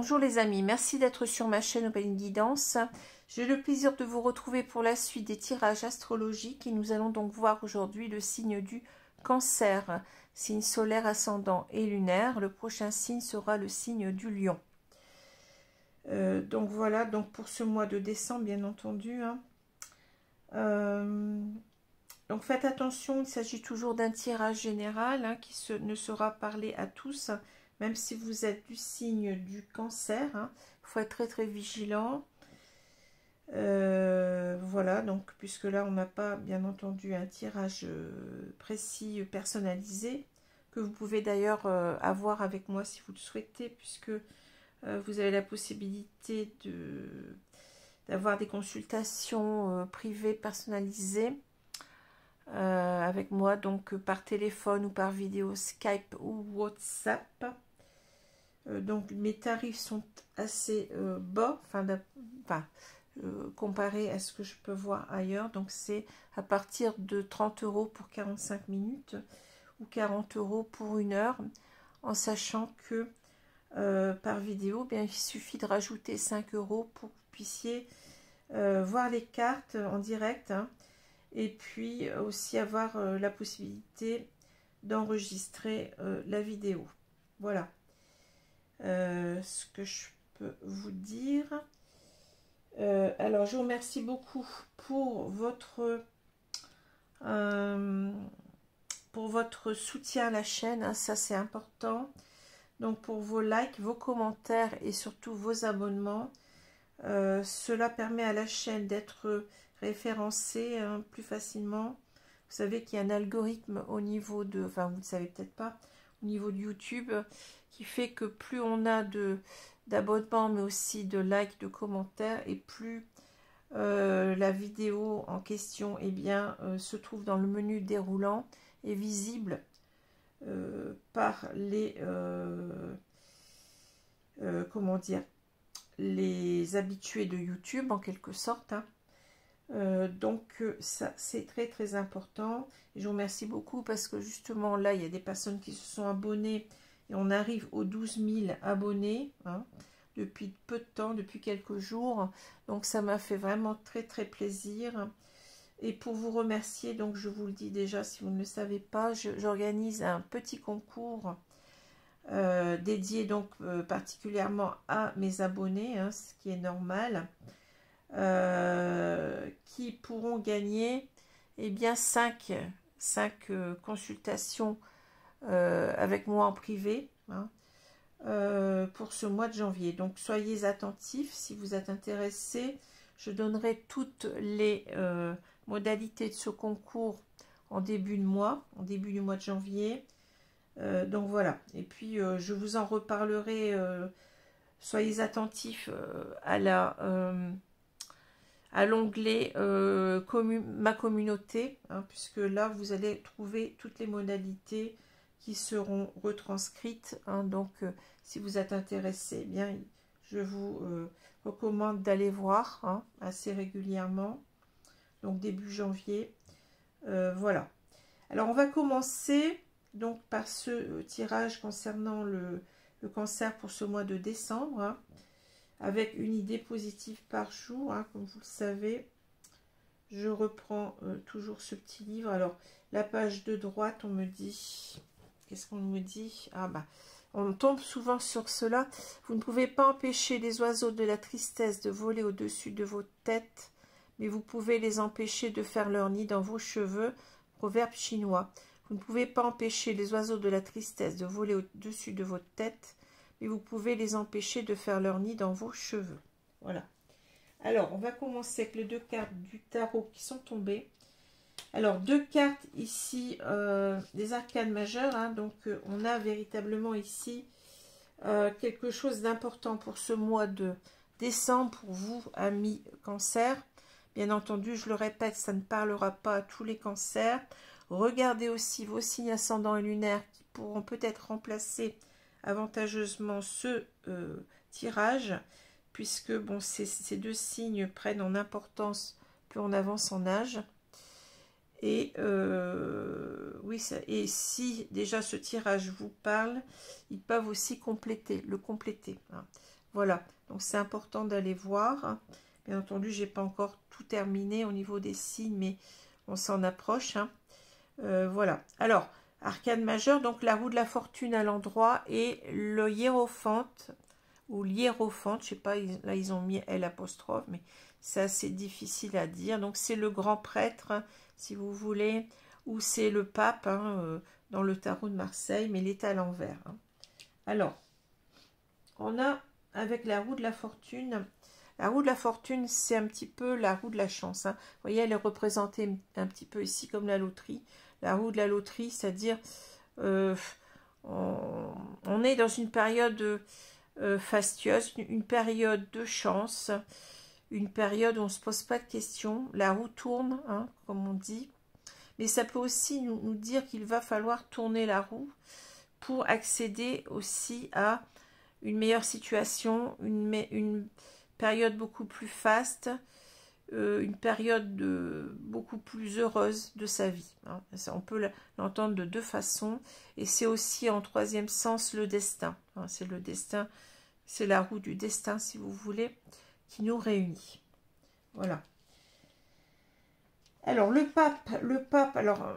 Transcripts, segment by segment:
Bonjour les amis, merci d'être sur ma chaîne Open Guidance. J'ai le plaisir de vous retrouver pour la suite des tirages astrologiques et nous allons donc voir aujourd'hui le signe du Cancer, signe solaire, ascendant et lunaire. Le prochain signe sera le signe du Lion. Donc voilà, donc pour ce mois de décembre bien entendu. Donc faites attention, il s'agit toujours d'un tirage général qui ne sera parlé à tous. Même si vous êtes du signe du Cancer, il faut être très très vigilant. Voilà, donc puisque là on n'a pas bien entendu un tirage précis, personnalisé, que vous pouvez d'ailleurs avoir avec moi si vous le souhaitez, puisque vous avez la possibilité d'avoir des consultations privées personnalisées avec moi, donc par téléphone ou par vidéo Skype ou WhatsApp. Donc mes tarifs sont assez bas, comparé à ce que je peux voir ailleurs. Donc c'est à partir de 30 € pour 45 minutes ou 40 € pour 1 heure, en sachant que par vidéo, bien, il suffit de rajouter 5 € pour que vous puissiez voir les cartes en direct, et puis aussi avoir la possibilité d'enregistrer la vidéo. Voilà ce que je peux vous dire. Alors je vous remercie beaucoup pour votre soutien à la chaîne, ça c'est important. Donc pour vos likes, vos commentaires et surtout vos abonnements, cela permet à la chaîne d'être référencée plus facilement. Vous savez qu'il y a un algorithme au niveau de, enfin vous ne le savez peut-être pas, au niveau de YouTube, qui fait que plus on a d'abonnements, mais aussi de likes, de commentaires, et plus la vidéo en question se trouve dans le menu déroulant et visible par les comment dire, les habitués de YouTube en quelque sorte. Donc ça c'est très très important, et je vous remercie beaucoup parce que justement là il y a des personnes qui se sont abonnées et on arrive aux 12 000 abonnés depuis peu de temps, depuis quelques jours. Donc ça m'a fait vraiment très très plaisir. Et pour vous remercier, donc je vous le dis déjà si vous ne le savez pas, j'organise un petit concours dédié donc particulièrement à mes abonnés, ce qui est normal, qui pourront gagner cinq consultations avec moi en privé pour ce mois de janvier. Donc soyez attentifs si vous êtes intéressés. Je donnerai toutes les modalités de ce concours en début de mois, du mois de janvier. Donc voilà, et puis je vous en reparlerai. Soyez attentifs à l'onglet ma communauté, puisque là vous allez trouver toutes les modalités qui seront retranscrites. Donc si vous êtes intéressé, bien je vous recommande d'aller voir assez régulièrement, donc début janvier. Voilà, alors on va commencer donc par ce tirage concernant le Cancer pour ce mois de décembre, avec une idée positive par jour, comme vous le savez. Je reprends toujours ce petit livre. Alors la page de droite, on me dit, qu'est-ce qu'on me dit? On tombe souvent sur cela. Vous ne pouvez pas empêcher les oiseaux de la tristesse de voler au-dessus de vos têtes, mais vous pouvez les empêcher de faire leur nid dans vos cheveux. Proverbe chinois. Vous ne pouvez pas empêcher les oiseaux de la tristesse de voler au-dessus de votre tête, mais vous pouvez les empêcher de faire leur nid dans vos cheveux. Voilà. Alors, on va commencer avec les 2 cartes du tarot qui sont tombées. Alors, 2 cartes ici, des arcanes majeures. Donc, on a véritablement ici quelque chose d'important pour ce mois de décembre, pour vous, amis Cancer. Bien entendu, je le répète, ça ne parlera pas à tous les cancers. Regardez aussi vos signes ascendants et lunaires qui pourront peut-être remplacer avantageusement ce tirage, puisque bon, ces 2 signes prennent en importance plus on avance en âge. Et oui, et si déjà ce tirage vous parle, ils peuvent aussi le compléter. Voilà, donc c'est important d'aller voir. Bien entendu, j'ai pas encore tout terminé au niveau des signes, mais on s'en approche. Hein. Voilà. Alors, arcane majeur, donc la roue de la fortune à l'endroit et le hiérophante ou l'hiérophante, je sais pas, là ils ont mis L apostrophe, mais c'est assez difficile à dire. Donc c'est le grand prêtre, hein, si vous voulez, ou c'est le pape hein, dans le tarot de Marseille, mais il est à l'envers. Hein. Alors, on a avec la roue de la fortune. La roue de la fortune, c'est un petit peu la roue de la chance. Hein. Vous voyez, elle est représentée un petit peu ici comme la loterie. La roue de la loterie, c'est-à-dire on est dans une période fastueuse, une période de chance, une période où on ne se pose pas de questions. La roue tourne, hein, comme on dit. Mais ça peut aussi nous dire qu'il va falloir tourner la roue pour accéder aussi à une meilleure situation, une période beaucoup plus faste, une période beaucoup plus heureuse de sa vie. Hein. On peut l'entendre de deux façons. Et c'est aussi en troisième sens le destin. Hein. C'est le destin, c'est la roue du destin, si vous voulez, qui nous réunit. Voilà. Alors le pape, alors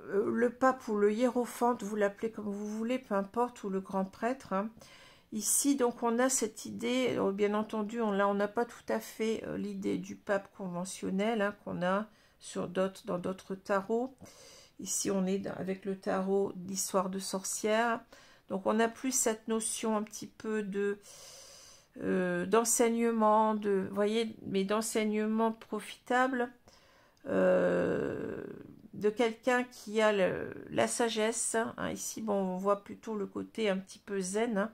le pape ou le hiérophante, vous l'appelez comme vous voulez, peu importe, ou le grand prêtre. Hein. Ici, donc, on a cette idée, bien entendu, là, on n'a pas tout à fait l'idée du pape conventionnel hein, qu'on a dans d'autres tarots. Ici, on est avec le tarot d'histoire de sorcière. Donc, on a plus cette notion un petit peu d'enseignement, vous voyez, mais d'enseignement profitable, de quelqu'un qui a la sagesse. Hein. Ici, bon, on voit plutôt le côté un petit peu zen, hein,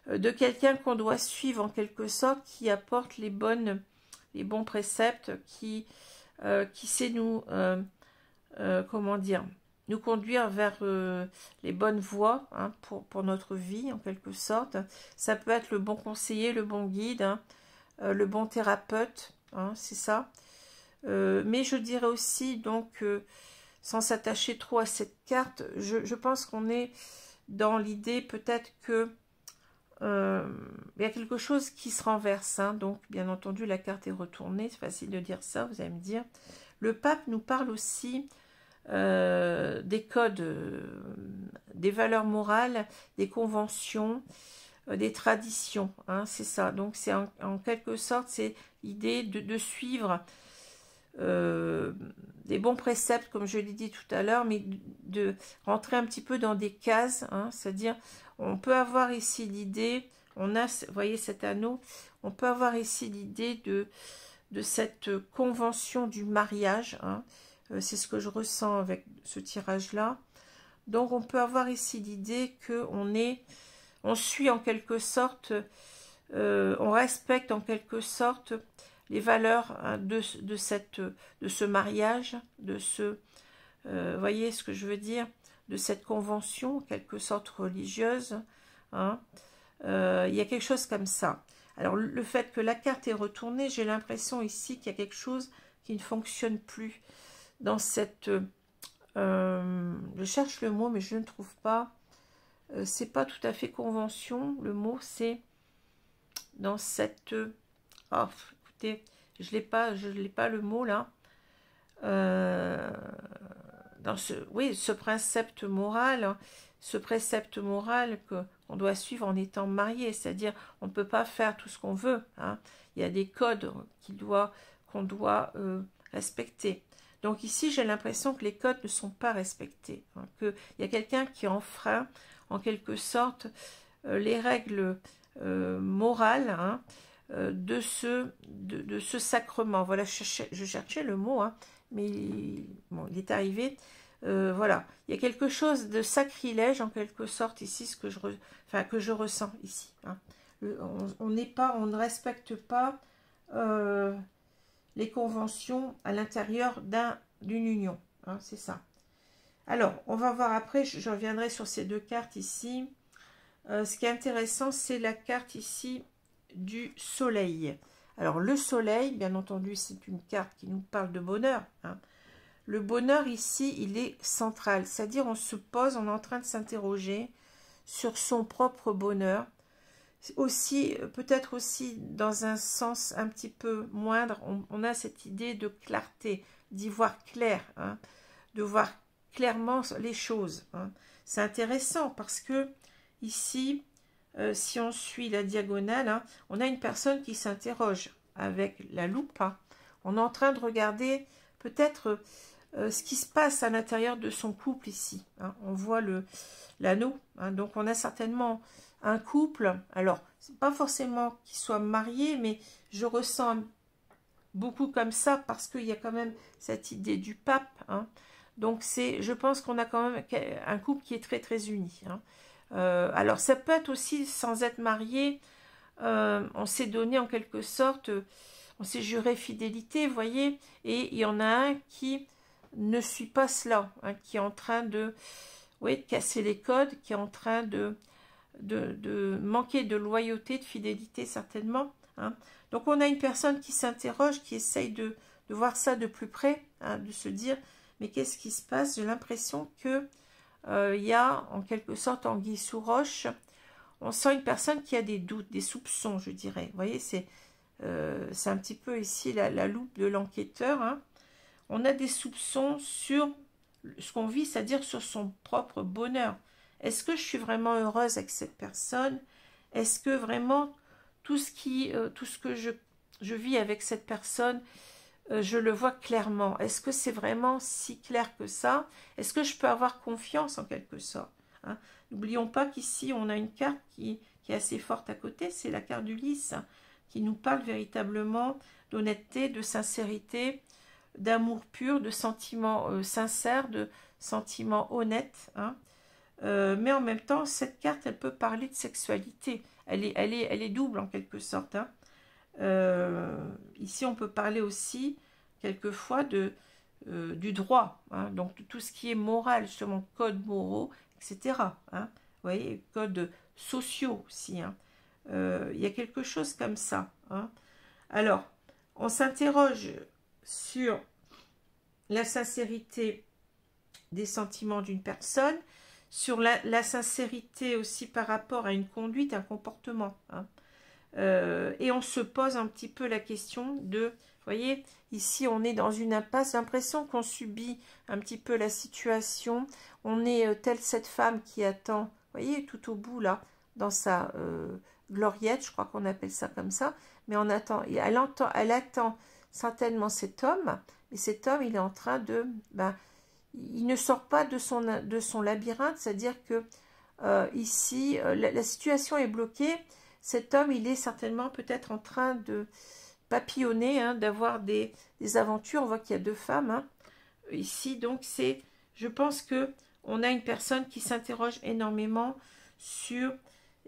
de quelqu'un qu'on doit suivre en quelque sorte, qui apporte les bons préceptes, qui sait nous, comment dire, nous conduire vers les bonnes voies hein, pour notre vie en quelque sorte. Ça peut être le bon conseiller, le bon guide, hein, le bon thérapeute, hein, c'est ça. Mais je dirais aussi, donc, sans s'attacher trop à cette carte, je pense qu'on est dans l'idée peut-être que il y a quelque chose qui se renverse. Hein, donc, bien entendu, la carte est retournée. C'est facile de dire ça, vous allez me dire. Le pape nous parle aussi des codes, des valeurs morales, des conventions, des traditions. Hein, c'est ça. Donc, c'est en quelque sorte, c'est l'idée de suivre des bons préceptes, comme je l'ai dit tout à l'heure, mais de rentrer un petit peu dans des cases, hein, c'est-à-dire, on peut avoir ici l'idée, vous voyez cet anneau, on peut avoir ici l'idée de cette convention du mariage, hein, c'est ce que je ressens avec ce tirage-là. Donc, on peut avoir ici l'idée on suit en quelque sorte, on respecte en quelque sorte les valeurs hein, de ce mariage, voyez ce que je veux dire, de cette convention, en quelque sorte religieuse. Hein. Il y a quelque chose comme ça. Alors, le fait que la carte est retournée, j'ai l'impression ici qu'il y a quelque chose qui ne fonctionne plus dans cette... je cherche le mot, mais je ne trouve pas. C'est pas tout à fait convention. Le mot, c'est dans cette... oh, écoutez, je l'ai pas le mot là. Dans ce précepte moral, qu'on doit suivre en étant marié, c'est-à-dire on ne peut pas faire tout ce qu'on veut. Hein. Il y a des codes qu'on doit respecter. Donc ici, j'ai l'impression que les codes ne sont pas respectés, hein, qu'il y a quelqu'un qui enfreint en quelque sorte les règles morales, hein, de ce sacrement. Voilà, je cherchais le mot, hein, mais bon, il est arrivé. Voilà, il y a quelque chose de sacrilège en quelque sorte ici, que je ressens ici. Hein. On ne respecte pas les conventions à l'intérieur d'une union. Hein, c'est ça. Alors, on va voir après, je reviendrai sur ces deux cartes ici. Ce qui est intéressant, c'est la carte ici du soleil. Alors, le soleil, bien entendu, c'est une carte qui nous parle de bonheur. Hein. Le bonheur ici, il est central. C'est-à-dire, on se pose, on est en train de s'interroger sur son propre bonheur. aussi, peut-être aussi dans un sens un petit peu moindre, on a cette idée de clarté, d'y voir clair, hein, de voir clairement les choses. Hein. C'est intéressant parce que ici, si on suit la diagonale, hein, on a une personne qui s'interroge avec la loupe. Hein. On est en train de regarder peut-être ce qui se passe à l'intérieur de son couple ici. Hein. On voit l'anneau, hein, donc on a certainement un couple. Alors, c'est pas forcément qu'il soit marié, mais je ressens beaucoup comme ça parce qu'il y a quand même cette idée du pape. Hein. Donc, je pense qu'on a quand même un couple qui est très très uni. Hein. Alors, ça peut être aussi sans être marié. On s'est donné en quelque sorte, on s'est juré fidélité, vous voyez. Et il y en a un qui ne suit pas cela, hein, qui est en train de, oui, de casser les codes, qui est en train de manquer de loyauté, de fidélité certainement. Hein. Donc on a une personne qui s'interroge, qui essaye de voir ça de plus près, hein, de se dire, mais qu'est-ce qui se passe? J'ai l'impression que il y a en quelque sorte anguille sous roche. On sent une personne qui a des doutes, des soupçons, je dirais. Vous voyez, c'est un petit peu ici la loupe de l'enquêteur. Hein. On a des soupçons sur ce qu'on vit, c'est-à-dire sur son propre bonheur. Est-ce que je suis vraiment heureuse avec cette personne? Est-ce que vraiment tout ce que je vis avec cette personne, je le vois clairement? Est-ce que c'est vraiment si clair que ça? Est-ce que je peux avoir confiance en quelque sorte? Hein? N'oublions pas qu'ici, on a une carte qui est assez forte à côté, c'est la carte du lys, hein, qui nous parle véritablement d'honnêteté, de sincérité, d'amour pur, de sentiments sincères, de sentiments honnêtes. Hein. Mais en même temps, cette carte, elle peut parler de sexualité. Elle est double en quelque sorte. Hein. Ici, on peut parler aussi, quelquefois, du droit. Hein. Donc, tout ce qui est moral, justement, codes moraux, etc. Hein. Vous voyez, codes sociaux aussi. Hein. Il y a quelque chose comme ça. Hein. Alors, on s'interroge sur la sincérité des sentiments d'une personne, sur la sincérité aussi par rapport à une conduite, un comportement. Hein. Et on se pose un petit peu la question de, vous voyez, ici on est dans une impasse, j'ai l'impression qu'on subit un petit peu la situation, on est telle cette femme qui attend, vous voyez, tout au bout là, dans sa gloriette, je crois qu'on appelle ça comme ça, mais elle attend certainement cet homme, et cet homme il est en train de, il ne sort pas de son labyrinthe, c'est-à-dire que ici, la situation est bloquée. Cet homme, il est certainement peut-être en train de papillonner, hein, d'avoir des aventures. On voit qu'il y a deux femmes hein, ici. Donc, je pense que on a une personne qui s'interroge énormément sur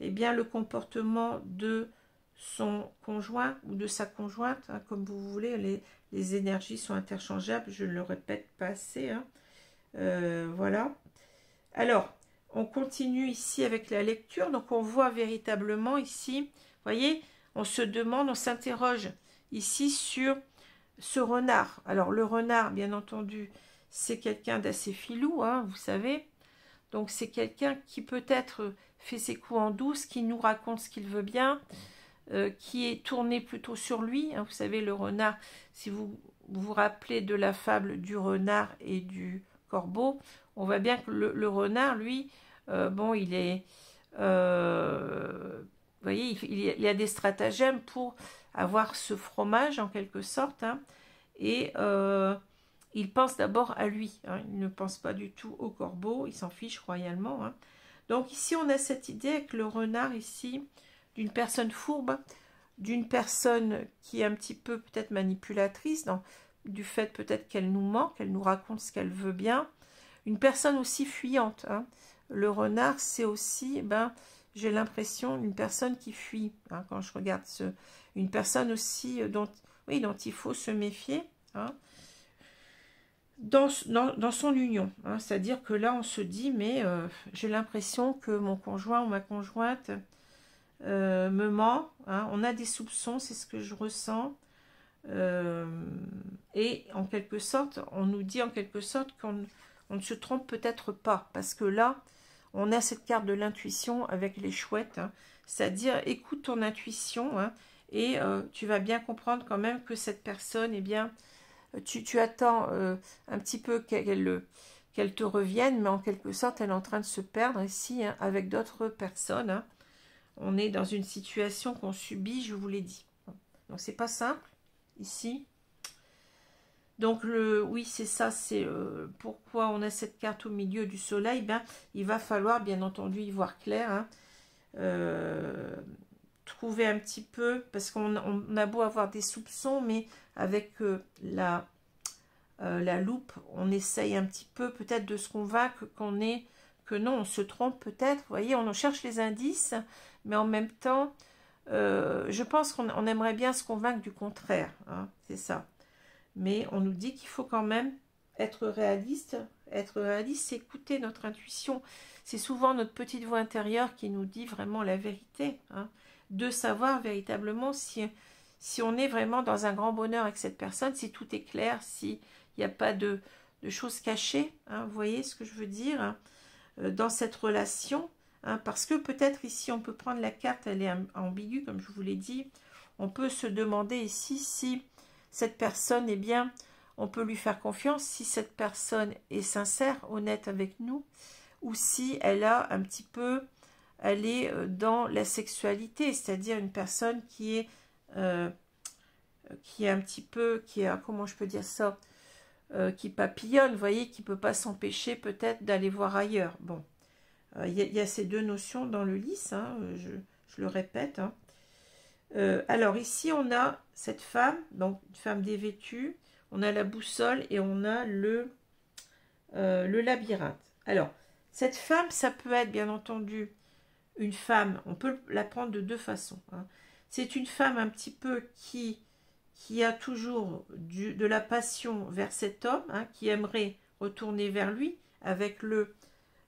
bien, le comportement de son conjoint ou de sa conjointe, hein, comme vous voulez. Les énergies sont interchangeables, je ne le répète pas assez. Hein. Voilà. Alors, on continue ici avec la lecture. Donc, on voit véritablement ici, vous voyez, on se demande, on s'interroge ici sur ce renard. Alors, le renard, bien entendu, c'est quelqu'un d'assez filou, hein, vous savez. Donc, c'est quelqu'un qui peut-être fait ses coups en douce, qui nous raconte ce qu'il veut bien, qui est tourné plutôt sur lui. Hein, vous savez, le renard, si vous vous rappelez de la fable du renard et du corbeau, on voit bien que le renard, lui, bon, il est, vous voyez, il a des stratagèmes pour avoir ce fromage en quelque sorte, hein, et il pense d'abord à lui, hein, il ne pense pas du tout au corbeau, il s'en fiche royalement. Hein. Donc ici, on a cette idée avec le renard ici, d'une personne fourbe, d'une personne qui est un petit peu peut-être manipulatrice, du fait peut-être qu'elle nous ment, qu'elle nous raconte ce qu'elle veut bien. Une personne aussi fuyante. Hein. Le renard, c'est aussi, j'ai l'impression, une personne qui fuit. Hein, quand je regarde une personne aussi dont il faut se méfier. Hein, dans son union. Hein, c'est-à-dire que là, on se dit, mais j'ai l'impression que mon conjoint ou ma conjointe me ment. Hein, on a des soupçons, c'est ce que je ressens. Et en quelque sorte, on nous dit en quelque sorte qu'on ne se trompe peut-être pas, parce que là, on a cette carte de l'intuition avec les chouettes. Hein. c'est-à-dire écoute ton intuition, hein, et tu vas bien comprendre quand même que cette personne, eh bien, tu attends un petit peu qu'elle te revienne, mais en quelque sorte, elle est en train de se perdre ici, hein, avec d'autres personnes, hein. On est dans une situation qu'on subit, je vous l'ai dit. Donc, c'est pas simple, ici. Donc, oui, c'est ça, c'est pourquoi on a cette carte au milieu du soleil. Ben, il va falloir, bien entendu, y voir clair, hein, trouver un petit peu, parce qu'on a beau avoir des soupçons, mais avec la loupe, on essaye un petit peu peut-être de se convaincre que non, on se trompe peut-être. Vous voyez, on cherche les indices, mais en même temps, je pense qu'on aimerait bien se convaincre du contraire, hein, c'est ça. Mais on nous dit qu'il faut quand même être réaliste. Être réaliste, c'est écouter notre intuition. C'est souvent notre petite voix intérieure qui nous dit vraiment la vérité, hein, de savoir véritablement si on est vraiment dans un grand bonheur avec cette personne, si tout est clair, s'il n'y a pas de choses cachées, hein, vous voyez ce que je veux dire, hein, dans cette relation, hein, parce que peut-être ici on peut prendre la carte, elle est ambiguë comme je vous l'ai dit, on peut se demander ici si cette personne, eh bien, on peut lui faire confiance, si cette personne est sincère, honnête avec nous, ou si elle a un petit peu, elle est dans la sexualité, c'est-à-dire une personne qui est un petit peu, qui a, comment je peux dire ça, qui papillonne, vous voyez, qui ne peut pas s'empêcher peut-être d'aller voir ailleurs. Bon, il y a ces deux notions dans le lys, hein, je le répète, hein. Alors ici on a cette femme, donc une femme dévêtue, on a la boussole et on a le labyrinthe. Alors cette femme, ça peut être bien entendu une femme, on peut la prendre de deux façons, hein. C'est une femme un petit peu qui a toujours de la passion vers cet homme, hein, qui aimerait retourner vers lui avec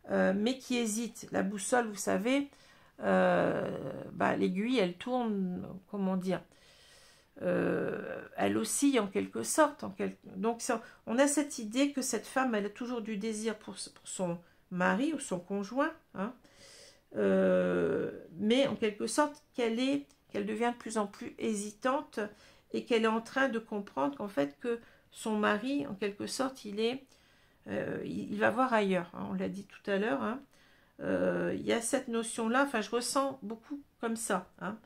mais qui hésite. La boussole, vous savez, l'aiguille, elle tourne, comment dire, elle oscille en quelque sorte. Donc, on a cette idée que cette femme, elle a toujours du désir pour son mari ou son conjoint, hein, mais en quelque sorte qu'elle devient de plus en plus hésitante et qu'elle est en train de comprendre qu'en fait que son mari, en quelque sorte, il va voir ailleurs, hein, on l'a dit tout à l'heure, hein. Il y a cette notion-là, enfin je ressens beaucoup comme ça, hein.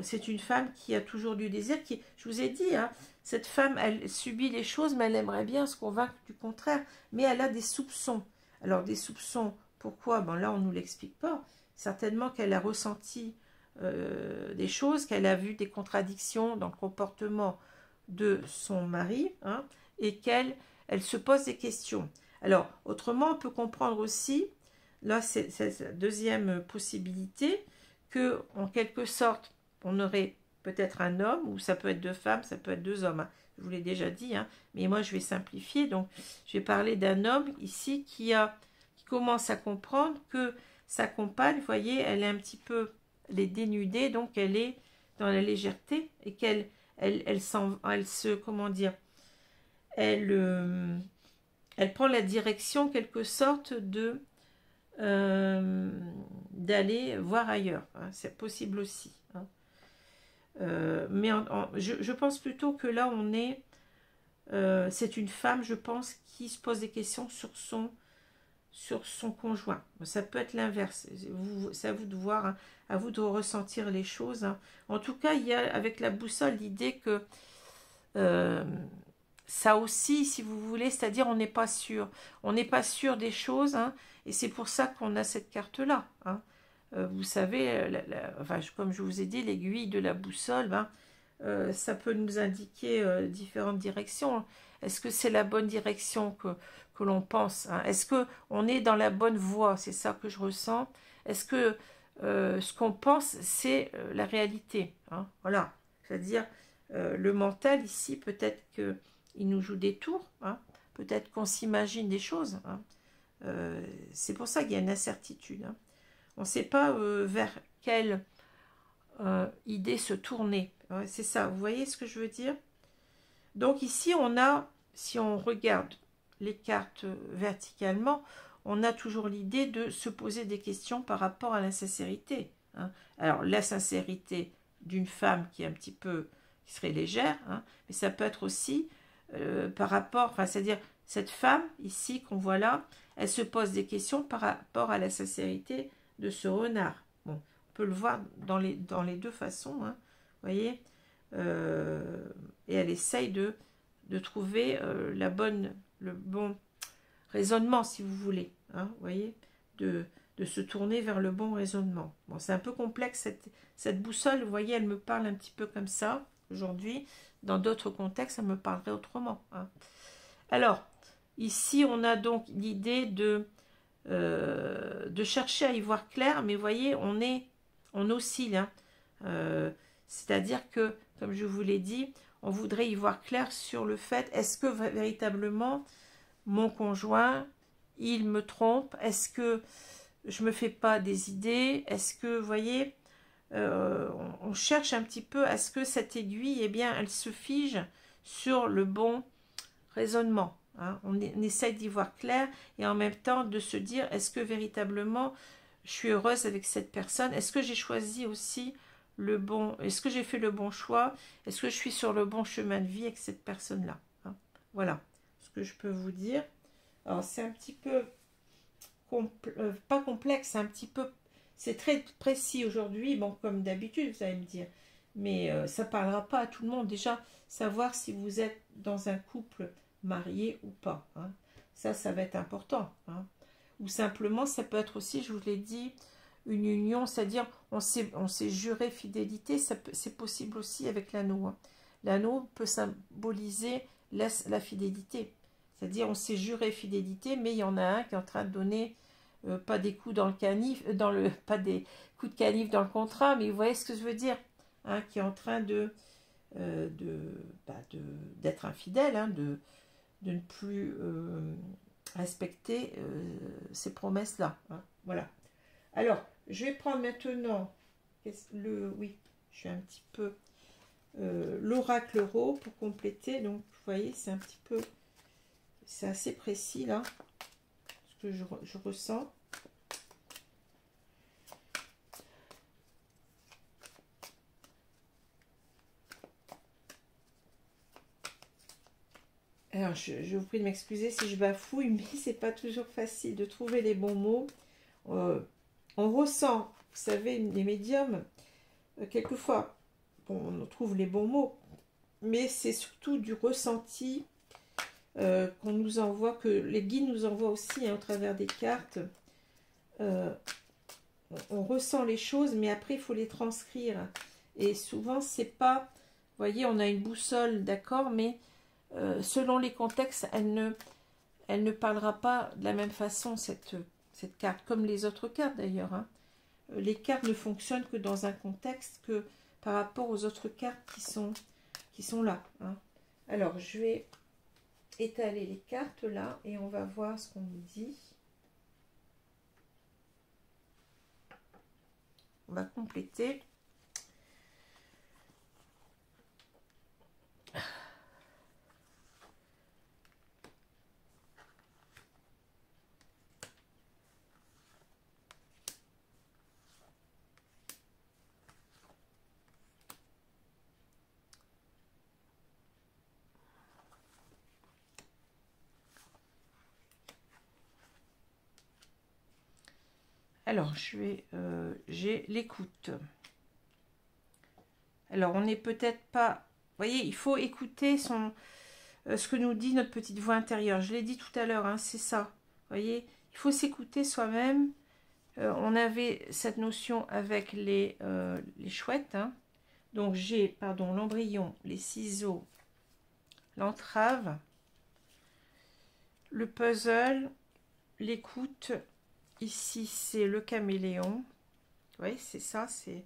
C'est une femme qui a toujours du désir, je vous ai dit, hein, cette femme, elle subit les choses, mais elle aimerait bien se convaincre du contraire, mais elle a des soupçons. Alors des soupçons, pourquoi? Ben là on ne nous l'explique pas. Certainement qu'elle a ressenti des choses, qu'elle a vu des contradictions dans le comportement de son mari, hein, et qu'elle se pose des questions. Alors autrement on peut comprendre aussi, là c'est la deuxième possibilité, que en quelque sorte on aurait peut-être un homme, ou ça peut être deux femmes, ça peut être deux hommes, hein. Je vous l'ai déjà dit, hein, mais moi je vais simplifier, donc je vais parler d'un homme ici qui commence à comprendre que sa compagne, vous voyez, elle est un petit peu, elle est dénudée, donc elle est dans la légèreté, et qu'elle comment dire, elle prend la direction, en quelque sorte, d'aller voir ailleurs, hein. C'est possible aussi, hein. Mais je pense plutôt que là on est, c'est une femme, je pense, qui se pose des questions sur son conjoint. Ça peut être l'inverse, c'est à vous de voir, hein, à vous de ressentir les choses, hein. En tout cas, il y a avec la boussole l'idée que ça aussi, si vous voulez, c'est-à-dire on n'est pas sûr des choses, hein, et c'est pour ça qu'on a cette carte-là, hein. Vous savez, enfin, comme je vous ai dit, l'aiguille de la boussole, ben, ça peut nous indiquer différentes directions. Est-ce que c'est la bonne direction que l'on pense, hein? Est-ce qu'on est dans la bonne voie? C'est ça que je ressens. Est-ce que ce qu'on pense, c'est la réalité, hein? Voilà, c'est-à-dire le mental ici, peut-être qu'il nous joue des tours, hein? Peut-être qu'on s'imagine des choses, hein? C'est pour ça qu'il y a une incertitude, hein. On ne sait pas vers quelle idée se tourner. Ouais, c'est ça, vous voyez ce que je veux dire? Donc ici, on a, si on regarde les cartes verticalement, on a toujours l'idée de se poser des questions par rapport à l'insincérité, hein. Alors, la sincérité d'une femme qui est un petit peu, qui serait légère, hein, mais ça peut être aussi par rapport, enfin, c'est-à-dire, cette femme, ici, qu'on voit là, elle se pose des questions par rapport à la sincérité de ce renard. Bon, on peut le voir dans les deux façons, hein, vous voyez, et elle essaye de trouver le bon raisonnement, si vous voulez, hein, vous voyez, de se tourner vers le bon raisonnement. Bon, c'est un peu complexe, cette boussole, vous voyez, elle me parle un petit peu comme ça, aujourd'hui. Dans d'autres contextes, elle me parlerait autrement, hein. Alors, ici, on a donc l'idée de chercher à y voir clair, mais vous voyez, on oscille, hein. C'est-à-dire que, comme je vous l'ai dit, on voudrait y voir clair sur le fait, est-ce que véritablement mon conjoint, il me trompe? Est-ce que je me fais pas des idées? Est-ce que, vous voyez, on cherche un petit peu à ce que cette aiguille, eh bien, elle se fige sur le bon raisonnement, hein. On essaie d'y voir clair et en même temps de se dire, est-ce que véritablement je suis heureuse avec cette personne? Est-ce que j'ai choisi aussi le bon, est-ce que j'ai fait le bon choix? Est-ce que je suis sur le bon chemin de vie avec cette personne-là, hein? Voilà ce que je peux vous dire. Alors, c'est un petit peu, pas complexe, c'est un petit peu, c'est très précis aujourd'hui, bon, comme d'habitude, vous allez me dire, mais ça ne parlera pas à tout le monde. Déjà, savoir si vous êtes dans un couple marié ou pas, hein. Ça va être important, hein. Ou simplement, ça peut être aussi, je vous l'ai dit, une union, c'est-à-dire, on s'est juré fidélité, c'est possible aussi avec l'anneau, hein. L'anneau peut symboliser la fidélité. C'est-à-dire, on s'est juré fidélité, mais il y en a un qui est en train de donner, pas des coups dans le canif, pas des coups de canif dans le contrat, mais vous voyez ce que je veux dire, hein, qui est en train d'être infidèle, hein, de ne plus respecter ces promesses-là, hein, voilà. Alors, je vais prendre maintenant oui, je suis un petit peu l'oracle Ro pour compléter. Donc, vous voyez, c'est un petit peu, c'est assez précis là, ce que je ressens. Alors, je vous prie de m'excuser si je bafouille, mais c'est pas toujours facile de trouver les bons mots. On ressent, vous savez, les médiums, quelquefois, bon, on trouve les bons mots, mais c'est surtout du ressenti qu'on nous envoie, que les guides nous envoient aussi, hein, au travers des cartes. On ressent les choses, mais après, il faut les transcrire. Et souvent, c'est pas... Vous voyez, on a une boussole, d'accord, mais selon les contextes, elle ne parlera pas de la même façon, cette carte, comme les autres cartes d'ailleurs, hein. Les cartes ne fonctionnent que dans un contexte, que par rapport aux autres cartes qui sont là, hein. Alors, je vais étaler les cartes là et on va voir ce qu'on nous dit. On va compléter. Alors, j'ai l'écoute. Alors, on n'est peut-être pas... Vous voyez, il faut écouter ce que nous dit notre petite voix intérieure. Je l'ai dit tout à l'heure, hein, c'est ça. Vous voyez, il faut s'écouter soi-même. On avait cette notion avec les chouettes, hein. Donc, j'ai, pardon, l'embryon, les ciseaux, l'entrave, le puzzle, l'écoute. Ici, c'est le caméléon. Oui, c'est ça. C'est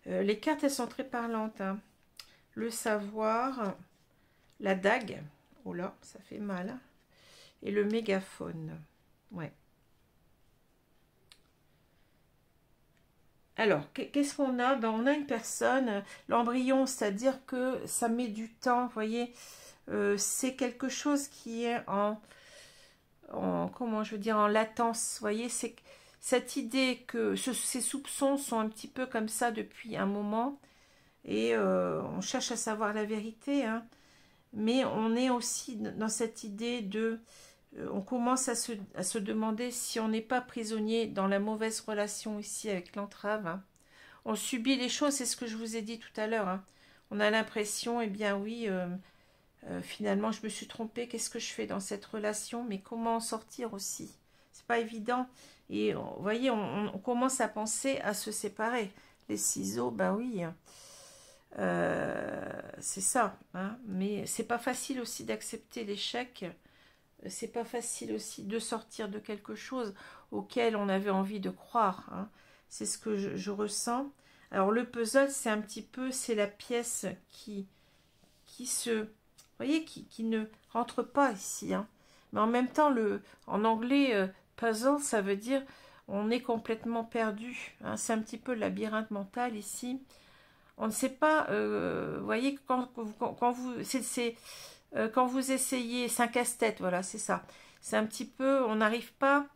les cartes, elles sont très parlantes, hein. Le savoir, la dague. Oh là, ça fait mal. Et le mégaphone. Ouais. Alors, qu'est-ce qu'on a? Ben, on a une personne, l'embryon, c'est-à-dire que ça met du temps, vous voyez. C'est quelque chose qui est comment je veux dire, en latence, vous voyez, cette idée que ces soupçons sont un petit peu comme ça depuis un moment, et on cherche à savoir la vérité, hein, mais on est aussi dans cette idée de... on commence à se demander si on n'est pas prisonnier dans la mauvaise relation ici avec l'entrave, hein. On subit les choses, c'est ce que je vous ai dit tout à l'heure, hein. On a l'impression, eh bien oui, finalement je me suis trompée, qu'est-ce que je fais dans cette relation, mais comment en sortir aussi? C'est pas évident. Et vous voyez, on commence à penser à se séparer. Les ciseaux, ben oui, c'est ça, hein. Mais c'est pas facile aussi d'accepter l'échec. C'est pas facile aussi de sortir de quelque chose auquel on avait envie de croire, hein. C'est ce que je ressens. Alors le puzzle, c'est un petit peu, c'est la pièce qui se, vous voyez, qui ne rentre pas ici, hein. Mais en même temps, en anglais, puzzle, ça veut dire on est complètement perdu, hein. C'est un petit peu le labyrinthe mental ici. On ne sait pas, vous voyez, quand vous essayez, c'est un casse-tête, voilà, c'est ça. C'est un petit peu, on n'arrive pas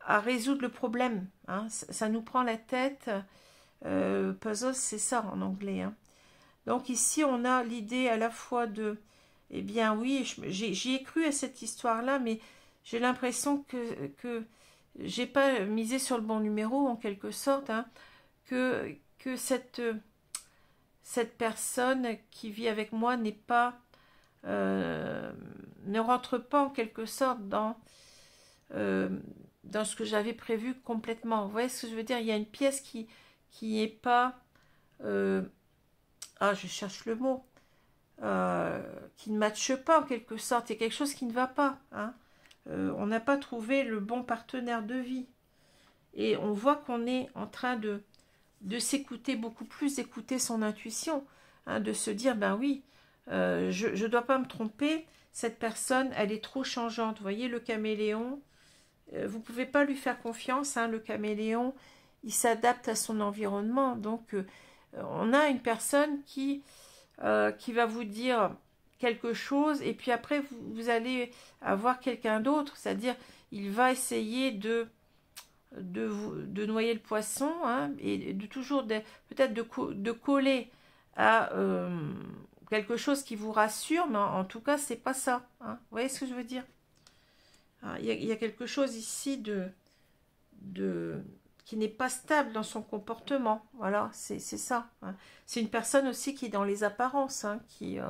à résoudre le problème, hein. Ça nous prend la tête. Puzzle, c'est ça en anglais, hein. Donc ici, on a l'idée à la fois de, eh bien oui, j'y ai cru à cette histoire-là, mais j'ai l'impression que j'ai pas misé sur le bon numéro, en quelque sorte, hein, que cette personne qui vit avec moi n'est pas, ne rentre pas en quelque sorte dans ce que j'avais prévu complètement. Vous voyez ce que je veux dire? Il y a une pièce qui est pas... je cherche le mot. Qui ne matche pas en quelque sorte. Il y a quelque chose qui ne va pas, hein. On n'a pas trouvé le bon partenaire de vie. Et on voit qu'on est en train de s'écouter beaucoup plus, d'écouter son intuition, hein, de se dire, ben oui, je ne dois pas me tromper, cette personne, elle est trop changeante. Vous voyez, le caméléon, vous ne pouvez pas lui faire confiance, hein, le caméléon, il s'adapte à son environnement. Donc, on a une personne qui va vous dire quelque chose, et puis après, vous allez avoir quelqu'un d'autre, c'est-à-dire, il va essayer de noyer le poisson, hein, et de toujours peut-être de coller à quelque chose qui vous rassure, mais en tout cas c'est pas ça, hein. Vous voyez ce que je veux dire? Il y a quelque chose ici qui n'est pas stable dans son comportement, voilà, c'est ça, hein. C'est une personne aussi qui est dans les apparences, hein, qui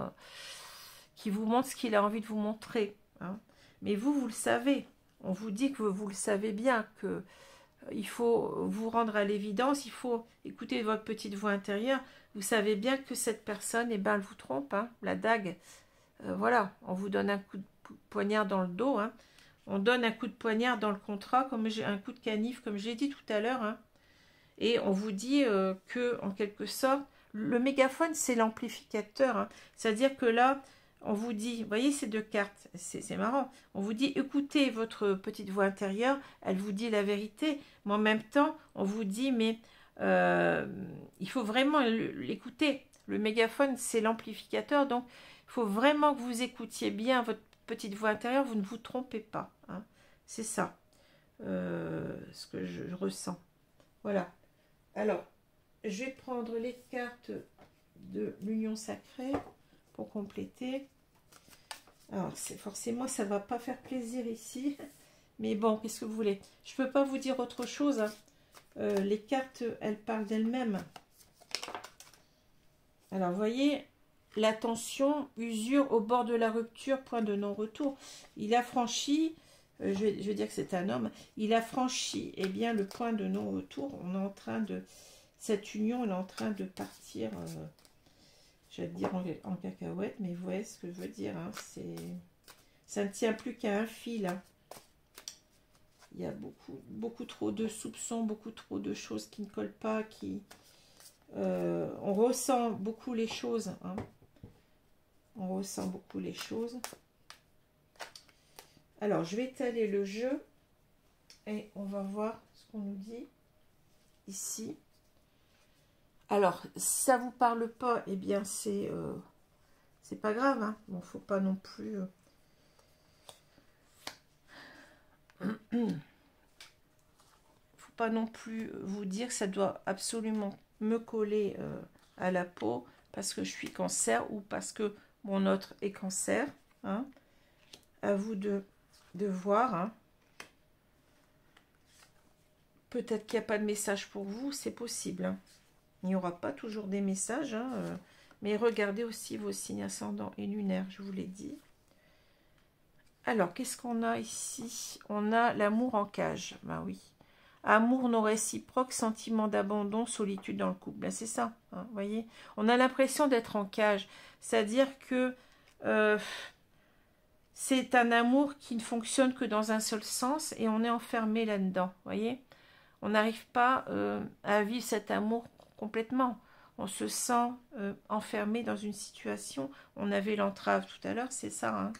vous montre ce qu'il a envie de vous montrer, hein. Mais vous le savez, on vous dit que vous le savez bien, que il faut vous rendre à l'évidence, il faut écouter votre petite voix intérieure. Vous savez bien que cette personne, eh ben, elle vous trompe, hein, la dague. Voilà, on vous donne un coup de poignard dans le dos, hein. On donne un coup de poignard dans le contrat, comme un coup de canif, comme j'ai dit tout à l'heure, hein. Et on vous dit que, en quelque sorte, le mégaphone, c'est l'amplificateur, hein. C'est-à-dire que là, on vous dit, vous voyez ces deux cartes, c'est marrant, on vous dit, écoutez votre petite voix intérieure, elle vous dit la vérité, mais en même temps, on vous dit, mais il faut vraiment l'écouter. Le mégaphone, c'est l'amplificateur, donc il faut vraiment que vous écoutiez bien votre petite voix intérieure, vous ne vous trompez pas, hein. C'est ça, ce que je ressens. Voilà. Alors, je vais prendre les cartes de l'union sacrée pour compléter. Alors, forcément, ça ne va pas faire plaisir ici. Mais bon, qu'est-ce que vous voulez? Je ne peux pas vous dire autre chose, hein. Les cartes, elles parlent d'elles-mêmes. Alors, vous voyez, la tension, usure au bord de la rupture, point de non-retour. Il a franchi, je vais dire que c'est un homme, il a franchi, eh bien, le point de non-retour. On est en train de... Cette union, elle est en train de partir... je vais dire en cacahuète, mais vous voyez ce que je veux dire, hein, ça ne tient plus qu'à un fil, hein. Il y a beaucoup trop de soupçons, beaucoup trop de choses qui ne collent pas, on ressent beaucoup les choses, hein. On ressent beaucoup les choses. Alors, je vais étaler le jeu et on va voir ce qu'on nous dit ici. Alors, ça vous parle pas, eh bien, c'est pas grave, hein. Bon, faut pas non plus... pas non plus vous dire que ça doit absolument me coller à la peau parce que je suis cancer ou parce que mon autre est cancer. Hein. À vous de voir. Hein. Peut-être qu'il n'y a pas de message pour vous, c'est possible. Hein. Il n'y aura pas toujours des messages, hein, mais regardez aussi vos signes ascendants et lunaires, je vous l'ai dit. Alors, qu'est-ce qu'on a ici? On a l'amour en cage. Ben oui. Amour non réciproque, sentiment d'abandon, solitude dans le couple. Ben c'est ça, hein, vous voyez. On a l'impression d'être en cage. C'est-à-dire que c'est un amour qui ne fonctionne que dans un seul sens et on est enfermé là-dedans, vous voyez. On n'arrive pas à vivre cet amour complètement. On se sent enfermé dans une situation. On avait l'entrave tout à l'heure, c'est ça. Hein.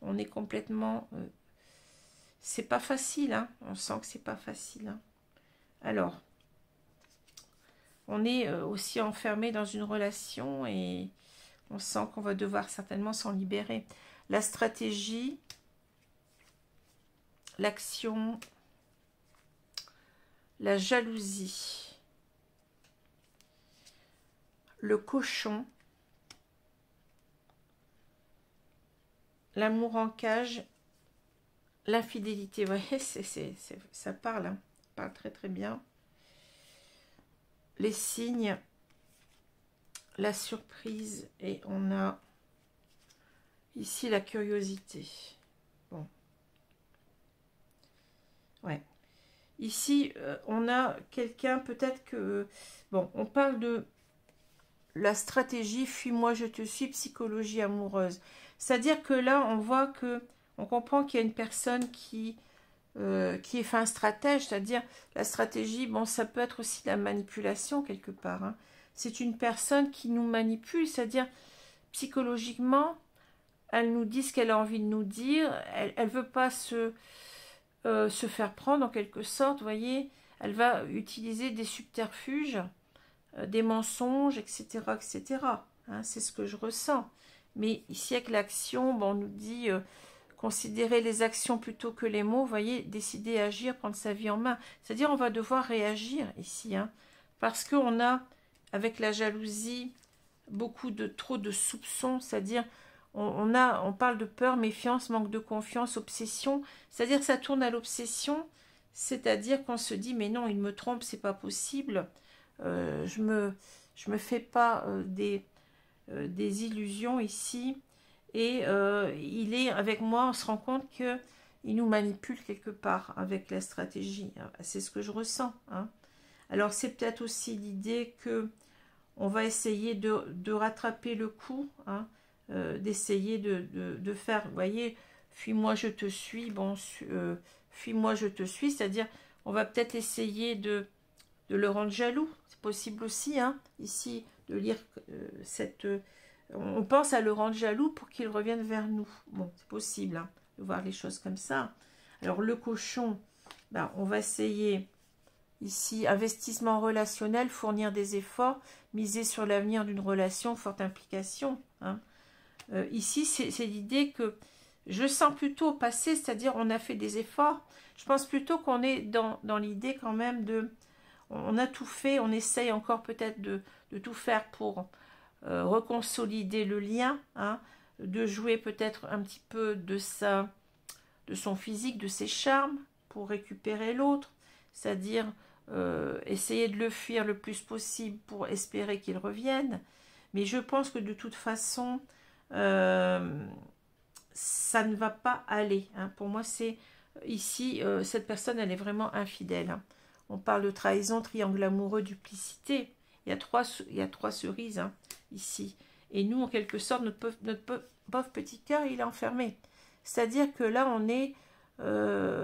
On est complètement... c'est pas facile. Hein. On sent que c'est pas facile. Hein. Alors, on est aussi enfermé dans une relation et on sent qu'on va devoir certainement s'en libérer. La stratégie, l'action, la jalousie, le cochon, l'amour en cage, l'infidélité. Vous voyez, ça parle, hein, ça parle très très bien. Les signes, la surprise et on a ici la curiosité. Bon. Ouais. Ici, on a quelqu'un, peut-être que... Bon, on parle de la stratégie « Fuis-moi, je te suis », psychologie amoureuse. C'est-à-dire que là, on voit que... On comprend qu'il y a une personne qui est fin stratège, c'est-à-dire la stratégie, bon, ça peut être aussi la manipulation quelque part. Hein. C'est une personne qui nous manipule, c'est-à-dire psychologiquement, elle nous dit ce qu'elle a envie de nous dire, elle ne veut pas se faire prendre en quelque sorte, vous voyez, elle va utiliser des subterfuges, des mensonges, etc., etc. Hein, c'est ce que je ressens. Mais ici, avec l'action, bon, on nous dit considérer les actions plutôt que les mots, vous voyez, décider, agir, prendre sa vie en main. C'est-à-dire, on va devoir réagir ici, hein, parce qu'on a, avec la jalousie, trop de soupçons, c'est-à-dire, on parle de peur, méfiance, manque de confiance, obsession, c'est-à-dire ça tourne à l'obsession, c'est-à-dire qu'on se dit, mais non, il me trompe, c'est pas possible, je me fais pas des illusions ici, et il est avec moi, on se rend compte que il nous manipule quelque part avec la stratégie, c'est ce que je ressens. Hein. Alors c'est peut-être aussi l'idée que on va essayer de rattraper le coup, hein, d'essayer de faire, vous voyez, fuis-moi, je te suis, bon, fuis-moi, je te suis, c'est-à-dire, on va peut-être essayer de le rendre jaloux, c'est possible aussi, hein, ici, de lire on pense à le rendre jaloux pour qu'il revienne vers nous, bon, c'est possible, hein, de voir les choses comme ça. Alors, le cochon, ben, on va essayer... Ici, investissement relationnel, fournir des efforts, miser sur l'avenir d'une relation, forte implication. Hein. Ici, c'est l'idée que je sens plutôt au passé, c'est-à-dire on a fait des efforts. Je pense plutôt qu'on est dans l'idée quand même de... On a tout fait, on essaye encore peut-être de tout faire pour reconsolider le lien, hein, de jouer peut-être un petit peu de son physique, de ses charmes, pour récupérer l'autre, c'est-à-dire... essayer de le fuir le plus possible pour espérer qu'il revienne, mais je pense que de toute façon ça ne va pas aller, hein. Pour moi c'est ici cette personne elle est vraiment infidèle, hein. On parle de trahison, triangle amoureux, duplicité, il y a trois cerises, hein, ici, et nous en quelque sorte notre pauvre petit cœur il est enfermé, c'est à dire que là on est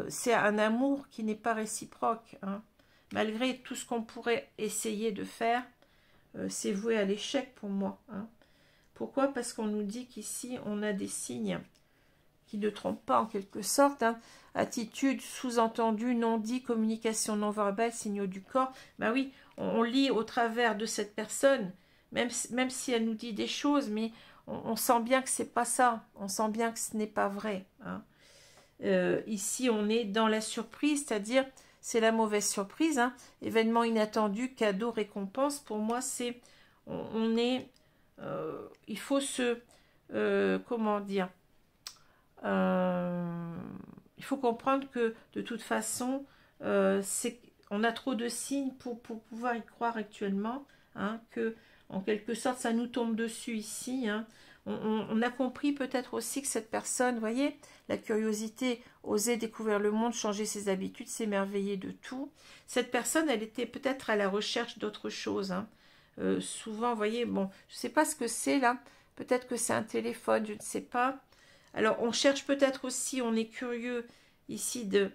c'est un amour qui n'est pas réciproque, hein. Malgré tout ce qu'on pourrait essayer de faire, c'est voué à l'échec pour moi. Hein. Pourquoi? Parce qu'on nous dit qu'ici, on a des signes qui ne trompent pas en quelque sorte. Hein. Attitude, sous-entendu, non-dit, communication non-verbale, signaux du corps. Ben oui, on lit au travers de cette personne, même si elle nous dit des choses, mais on sent bien que c'est pas ça. On sent bien que ce n'est pas vrai. Hein. Ici, on est dans la surprise, c'est-à-dire... c'est la mauvaise surprise, hein. Événement inattendu, cadeau, récompense. Pour moi, c'est, on est, il faut se, comment dire, il faut comprendre que de toute façon, on a trop de signes pour pouvoir y croire actuellement, hein, que en quelque sorte ça nous tombe dessus ici, hein. On a compris peut-être aussi que cette personne, vous voyez, la curiosité, oser découvrir le monde, changer ses habitudes, s'émerveiller de tout. Cette personne, elle était peut-être à la recherche d'autre chose, hein. Souvent, vous voyez, bon, je ne sais pas ce que c'est là, peut-être que c'est un téléphone, je ne sais pas. Alors, on cherche peut-être aussi, on est curieux ici de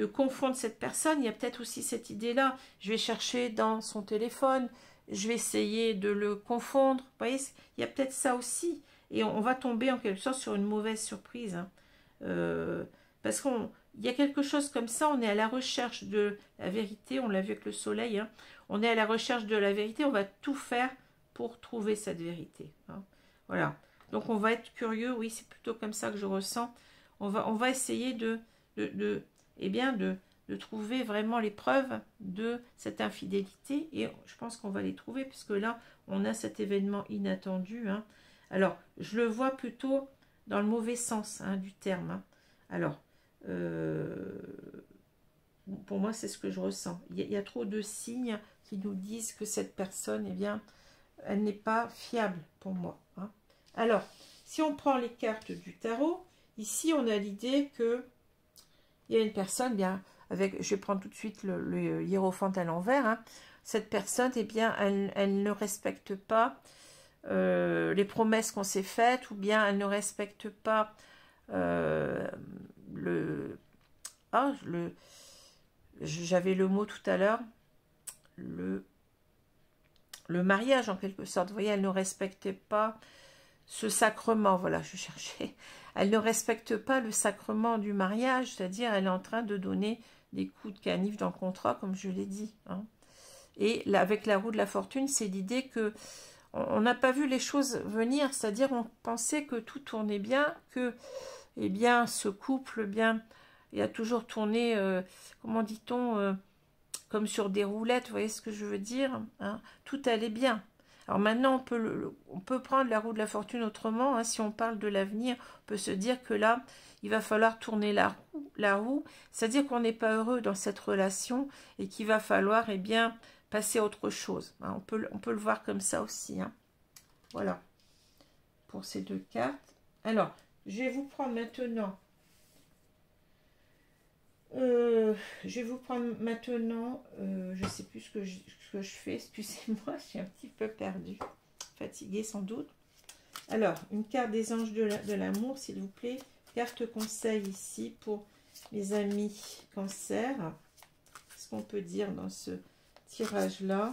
confondre cette personne. Il y a peut-être aussi cette idée-là. Je vais chercher dans son téléphone, je vais essayer de le confondre. Vous voyez, il y a peut-être ça aussi. Et on va tomber en quelque sorte sur une mauvaise surprise, hein. Parce qu'il y a quelque chose comme ça, on est à la recherche de la vérité, on l'a vu avec le soleil, hein. On est à la recherche de la vérité, on va tout faire pour trouver cette vérité, hein. Voilà. Donc on va être curieux, oui, c'est plutôt comme ça que je ressens. On va essayer eh bien de trouver vraiment les preuves de cette infidélité. Et je pense qu'on va les trouver, puisque là, on a cet événement inattendu, hein. Alors, je le vois plutôt dans le mauvais sens, hein, du terme, hein. Alors, pour moi, c'est ce que je ressens. Il y a trop de signes qui nous disent que cette personne, eh bien, elle n'est pas fiable pour moi, hein. Alors, si on prend les cartes du tarot, ici, on a l'idée que il y a une personne, bien, avec, je vais prendre tout de suite le hiérophante à l'envers, hein. Cette personne, eh bien, elle ne respecte pas les promesses qu'on s'est faites, ou bien elle ne respecte pas j'avais le mot tout à l'heure, le mariage en quelque sorte. Vous voyez, elle ne respectait pas ce sacrement, voilà, je cherchais. Elle ne respecte pas le sacrement du mariage, c'est-à-dire elle est en train de donner des coups de canif dans le contrat, comme je l'ai dit, hein. Et là, avec la roue de la fortune, c'est l'idée que on n'a pas vu les choses venir, c'est-à-dire on pensait que tout tournait bien, que, eh bien, ce couple, bien, il a toujours tourné, comment dit-on, comme sur des roulettes, vous voyez ce que je veux dire, hein, tout allait bien. Alors maintenant, on peut prendre la roue de la fortune autrement, hein. Si on parle de l'avenir, on peut se dire que là, il va falloir tourner la roue, c'est-à-dire qu'on n'est pas heureux dans cette relation et qu'il va falloir, eh bien, passer à autre chose, hein. On peut le voir comme ça aussi, hein. Voilà, pour ces deux cartes. Alors, je vais vous prendre maintenant... je sais plus ce que je fais, excusez-moi, je suis un petit peu perdue, fatiguée sans doute. Alors, une carte des anges de l'amour, s'il vous plaît. Carte conseil ici pour mes amis cancer. Qu'est-ce qu'on peut dire dans ce tirage-là?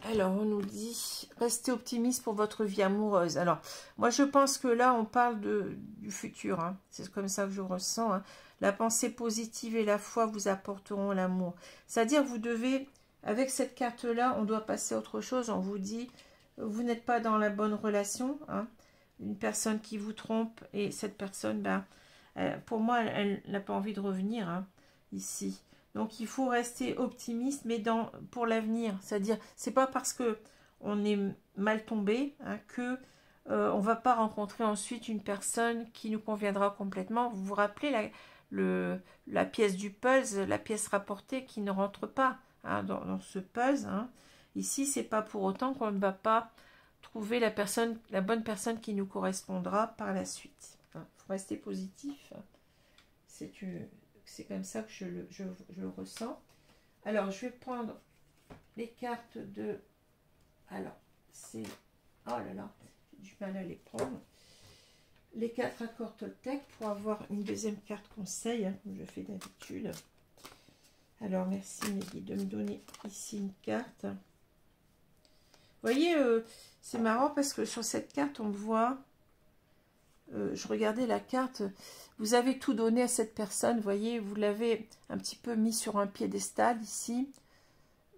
Alors, on nous dit, restez optimiste pour votre vie amoureuse. Alors, moi, je pense que là, on parle du futur, hein. C'est comme ça que je ressens, hein. La pensée positive et la foi vous apporteront l'amour. C'est-à-dire, vous devez, avec cette carte-là, on doit passer à autre chose. On vous dit, vous n'êtes pas dans la bonne relation, hein. Une personne qui vous trompe, et cette personne, ben, pour moi, elle n'a pas envie de revenir, hein, ici. Donc, il faut rester optimiste, mais pour l'avenir. C'est-à-dire, c'est pas parce que on est mal tombé, hein, que on va pas rencontrer ensuite une personne qui nous conviendra complètement. Vous vous rappelez la pièce du puzzle, la pièce rapportée qui ne rentre pas, hein, dans ce puzzle, hein. Ici, c'est pas pour autant qu'on ne va pas trouver la bonne personne qui nous correspondra par la suite. Il faut rester positif. C'est comme ça que je le ressens. Alors, je vais prendre les cartes de... Alors, c'est... Oh là là, j'ai du mal à les prendre. Les 4 accords Toltec pour avoir une deuxième carte conseil, hein, comme je fais d'habitude. Alors, merci mes guides de me donner ici une carte. Vous voyez, c'est marrant parce que sur cette carte, on voit... je regardais la carte, vous avez tout donné à cette personne, vous voyez, vous l'avez un petit peu mis sur un piédestal ici,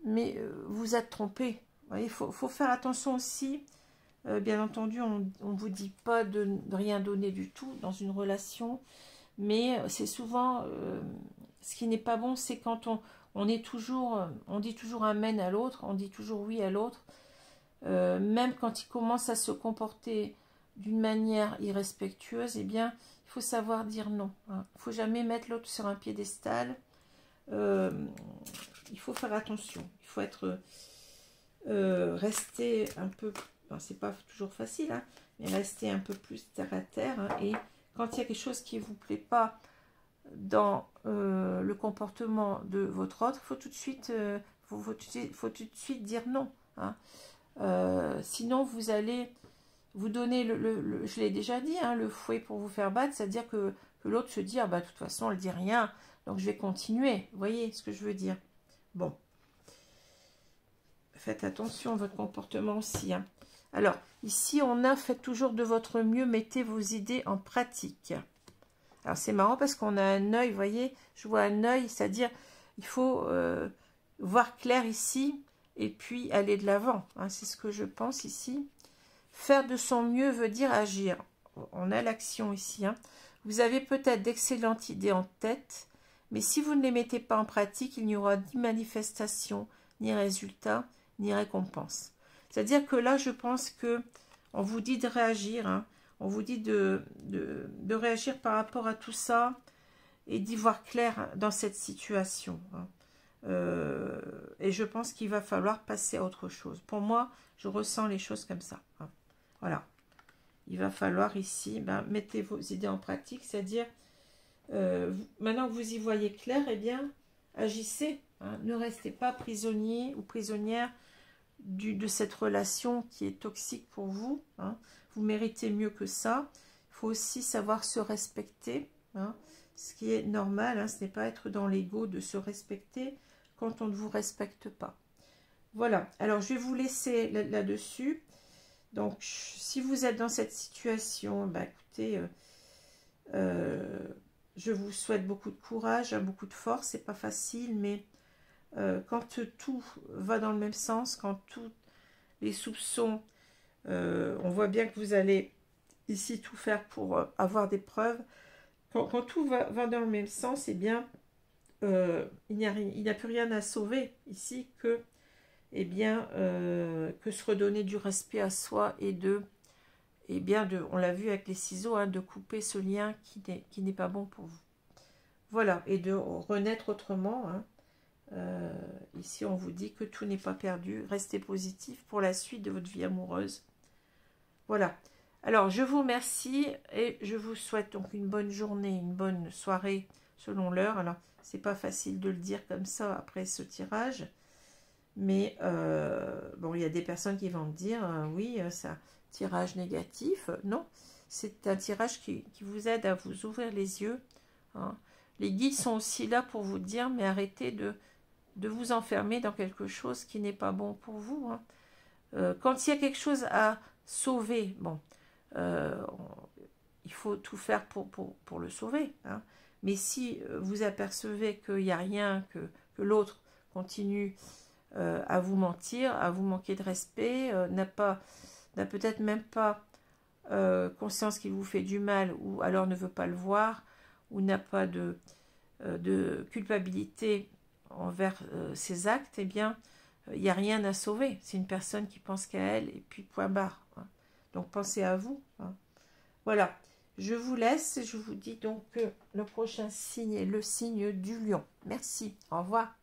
mais vous êtes trompé. Vous voyez, il faut faire attention aussi Bien entendu, on ne vous dit pas de rien donner du tout dans une relation, mais c'est souvent, ce qui n'est pas bon, c'est quand on dit toujours amen à l'autre, on dit toujours oui à l'autre, même quand il commence à se comporter d'une manière irrespectueuse, eh bien, il faut savoir dire non. Il ne faut jamais mettre l'autre sur un piédestal. Il faut faire attention. Il faut rester un peu... c'est pas toujours facile, hein, mais rester un peu plus terre à terre. Hein, et quand il y a quelque chose qui ne vous plaît pas dans le comportement de votre autre, il faut tout de suite, faut tout de suite dire non. Hein. Sinon, vous allez vous donner, je l'ai déjà dit, hein, le fouet pour vous faire battre, c'est-à-dire que l'autre se dit, ah bah de toute façon, elle dit rien, donc je vais continuer. Vous voyez ce que je veux dire? Bon. Faites attention à votre comportement aussi. Hein. Alors, ici, on a fait toujours de votre mieux, mettez vos idées en pratique. Alors, c'est marrant parce qu'on a un œil, vous voyez, je vois un œil, c'est-à-dire, il faut voir clair ici et puis aller de l'avant. Hein, c'est ce que je pense ici. Faire de son mieux veut dire agir. On a l'action ici. Hein. Vous avez peut-être d'excellentes idées en tête, mais si vous ne les mettez pas en pratique, il n'y aura ni manifestation, ni résultat, ni récompense. C'est-à-dire que là, je pense que on vous dit de réagir, hein. On vous dit de réagir par rapport à tout ça et d'y voir clair dans cette situation. Hein. Et je pense qu'il va falloir passer à autre chose. Pour moi, je ressens les choses comme ça. Hein. Voilà. Il va falloir ici, mettez vos idées en pratique, c'est-à-dire, maintenant que vous y voyez clair, eh bien, agissez. Hein. Ne restez pas prisonnier ou prisonnière de cette relation qui est toxique pour vous. Hein. Vous méritez mieux que ça. Il faut aussi savoir se respecter. Hein. Ce qui est normal, hein, ce n'est pas être dans l'ego de se respecter quand on ne vous respecte pas. Voilà. Alors, je vais vous laisser là-dessus. Donc, si vous êtes dans cette situation, écoutez, je vous souhaite beaucoup de courage, hein, beaucoup de force. C'est pas facile, mais quand tout va dans le même sens, quand tous les soupçons, on voit bien que vous allez ici tout faire pour avoir des preuves. Quand tout va dans le même sens, eh bien, il n'y a plus rien à sauver ici que, eh bien, que se redonner du respect à soi et on l'a vu avec les ciseaux, hein, de couper ce lien qui n'est pas bon pour vous. Voilà, et de renaître autrement. Hein. Ici, on vous dit que tout n'est pas perdu. Restez positif pour la suite de votre vie amoureuse. Voilà. Alors, je vous remercie et je vous souhaite donc une bonne journée, une bonne soirée selon l'heure. Alors, c'est pas facile de le dire comme ça après ce tirage. Mais, bon, il y a des personnes qui vont me dire, oui, c'est un tirage négatif. Non, c'est un tirage qui vous aide à vous ouvrir les yeux. Hein. Les guides sont aussi là pour vous dire, mais arrêtez de vous enfermer dans quelque chose qui n'est pas bon pour vous. Hein. Quand il y a quelque chose à sauver, bon, il faut tout faire pour le sauver. Hein. Mais si vous apercevez qu'il n'y a rien, que l'autre continue à vous mentir, à vous manquer de respect, n'a peut-être même pas conscience qu'il vous fait du mal, ou alors ne veut pas le voir, ou n'a pas de culpabilité envers ses actes, eh bien, il n'y a rien à sauver. C'est une personne qui pense qu'à elle, et puis point barre. Hein. Donc, pensez à vous. Hein. Voilà. Je vous laisse. Je vous dis donc que le prochain signe est le signe du lion. Merci. Au revoir.